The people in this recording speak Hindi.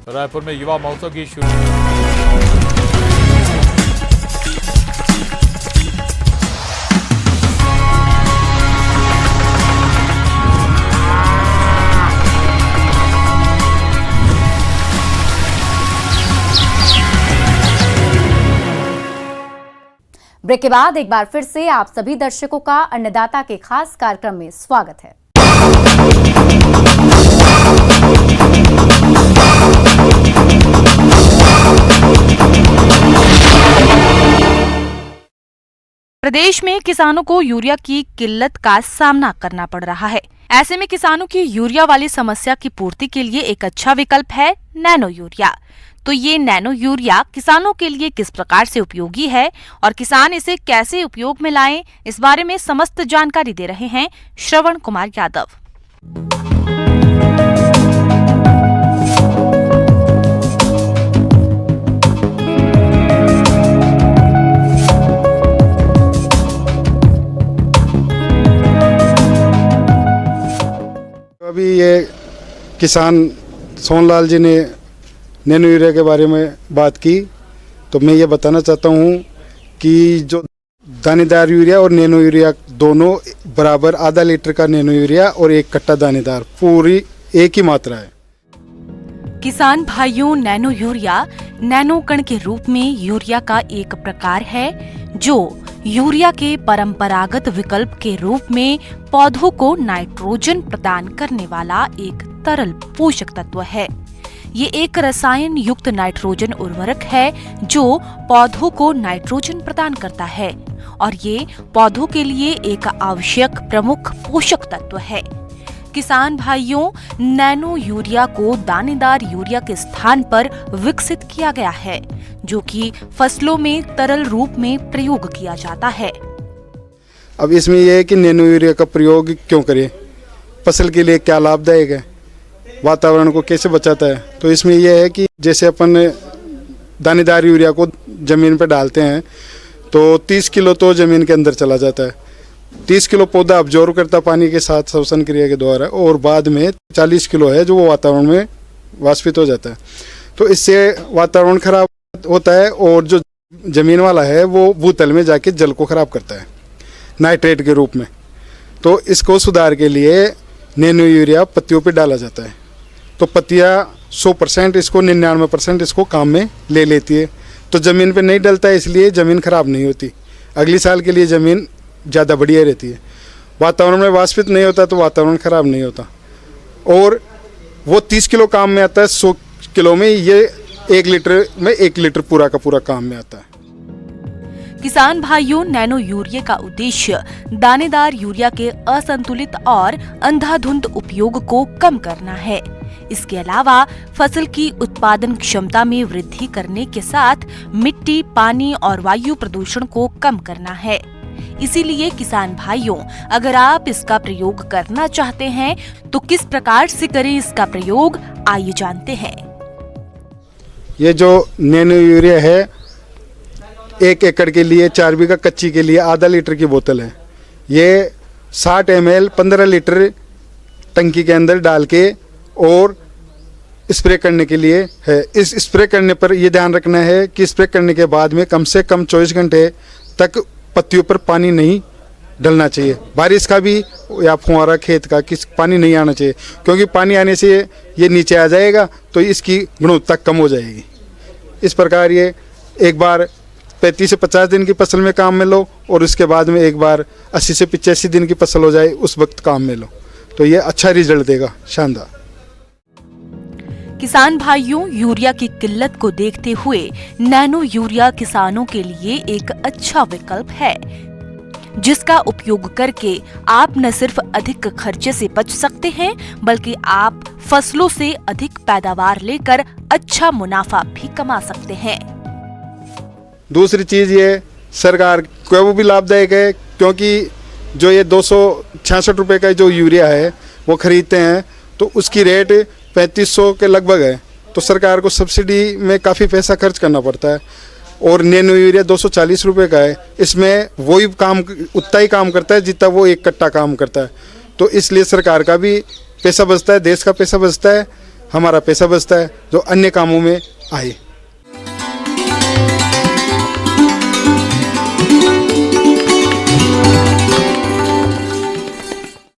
रायपुर में युवा महोत्सव की शुरू। ब्रेक के बाद एक बार फिर से आप सभी दर्शकों का अन्नदाता के खास कार्यक्रम में स्वागत है। प्रदेश में किसानों को यूरिया की किल्लत का सामना करना पड़ रहा है। ऐसे में किसानों की यूरिया वाली समस्या की पूर्ति के लिए एक अच्छा विकल्प है नैनो यूरिया। तो ये नैनो यूरिया किसानों के लिए किस प्रकार से उपयोगी है और किसान इसे कैसे उपयोग में लाएं, इस बारे में समस्त जानकारी दे रहे हैं श्रवण कुमार यादव। अभी ये किसान सोनलाल जी ने नैनो यूरिया के बारे में बात की, तो मैं ये बताना चाहता हूँ कि जो दानेदार यूरिया और नैनो यूरिया दोनों बराबर आधा लीटर का नैनो यूरिया और एक कट्टा दानेदार पूरी एक ही मात्रा है। किसान भाइयों, नैनो यूरिया नैनो कण के रूप में यूरिया का एक प्रकार है जो यूरिया के परंपरागत विकल्प के रूप में पौधों को नाइट्रोजन प्रदान करने वाला एक तरल पोषक तत्व है। ये एक रसायन युक्त नाइट्रोजन उर्वरक है जो पौधों को नाइट्रोजन प्रदान करता है और ये पौधों के लिए एक आवश्यक प्रमुख पोषक तत्व है। किसान भाइयों, नैनो यूरिया को दानेदार यूरिया के स्थान पर विकसित किया गया है जो कि फसलों में तरल रूप में प्रयोग किया जाता है। अब इसमें यह है कि नैनो यूरिया का प्रयोग क्यों करें, फसल के लिए क्या लाभदायक है, वातावरण को कैसे बचाता है। तो इसमें यह है कि जैसे अपन दानेदार यूरिया को ज़मीन पर डालते हैं तो 30 किलो तो ज़मीन के अंदर चला जाता है, 30 किलो पौधा अब्जॉर्व करता पानी के साथ श्वसन क्रिया के द्वारा, और बाद में 40 किलो है जो वो वातावरण में वाष्पित हो जाता है। तो इससे वातावरण खराब होता है और जो ज़मीन वाला है वो भूतल में जाके जल को खराब करता है नाइट्रेट के रूप में। तो इसको सुधार के लिए नैनो यूरिया पत्तियों पे डाला जाता है। तो पत्तियाँ 100% इसको 99% इसको काम में ले लेती है। तो ज़मीन पे नहीं डलता है, इसलिए ज़मीन खराब नहीं होती, अगली साल के लिए ज़मीन ज़्यादा बढ़िया रहती है। वातावरण में वाष्पित नहीं होता तो वातावरण खराब नहीं होता, और वो 30 किलो काम में आता है, 100 किलो में ये 1 लीटर में 1 लीटर पूरा का पूरा काम में आता है। किसान भाइयों, नैनो यूरिया का उद्देश्य दानेदार यूरिया के असंतुलित और अंधाधुंध उपयोग को कम करना है। इसके अलावा फसल की उत्पादन क्षमता में वृद्धि करने के साथ मिट्टी, पानी और वायु प्रदूषण को कम करना है। इसीलिए किसान भाइयों, अगर आप इसका प्रयोग करना चाहते हैं तो किस प्रकार से करें इसका प्रयोग, आइए जानते हैं। ये जो नैनो यूरिया है 1 एकड़ के लिए 4 बीघा कच्ची के लिए आधा लीटर की बोतल है। ये 60 ml 15 लीटर टंकी के अंदर डाल के और स्प्रे करने के लिए है। इस स्प्रे करने पर यह ध्यान रखना है कि स्प्रे करने के बाद में कम से कम 24 घंटे तक पत्तियों पर पानी नहीं डलना चाहिए। बारिश का भी या फुहारा खेत का किस पानी नहीं आना चाहिए, क्योंकि पानी आने से ये नीचे आ जाएगा तो इसकी गुणवत्ता कम हो जाएगी। इस प्रकार ये एक बार 35 से 50 दिन की फसल में काम में लो और उसके बाद में एक बार 80 से 85 दिन की फसल हो जाए उस वक्त काम में लो, तो ये अच्छा रिजल्ट देगा, शानदार। किसान भाइयों, यूरिया की किल्लत को देखते हुए नैनो यूरिया किसानों के लिए एक अच्छा विकल्प है, जिसका उपयोग करके आप न सिर्फ अधिक खर्चे से बच सकते हैं बल्कि आप फसलों से अधिक पैदावार लेकर अच्छा मुनाफा भी कमा सकते हैं। दूसरी चीज़ ये सरकार को वो भी लाभदायक है, क्योंकि जो ये 266 रुपये का जो यूरिया है वो खरीदते हैं तो उसकी रेट 3500 के लगभग है। तो सरकार को सब्सिडी में काफ़ी पैसा खर्च करना पड़ता है, और नैनो यूरिया 240 रुपये का है। इसमें वही काम, उतना ही काम करता है जितना वो 1 कट्टा काम करता है। तो इसलिए सरकार का भी पैसा बचता है, देश का पैसा बचता है, हमारा पैसा बचता है जो अन्य कामों में आए।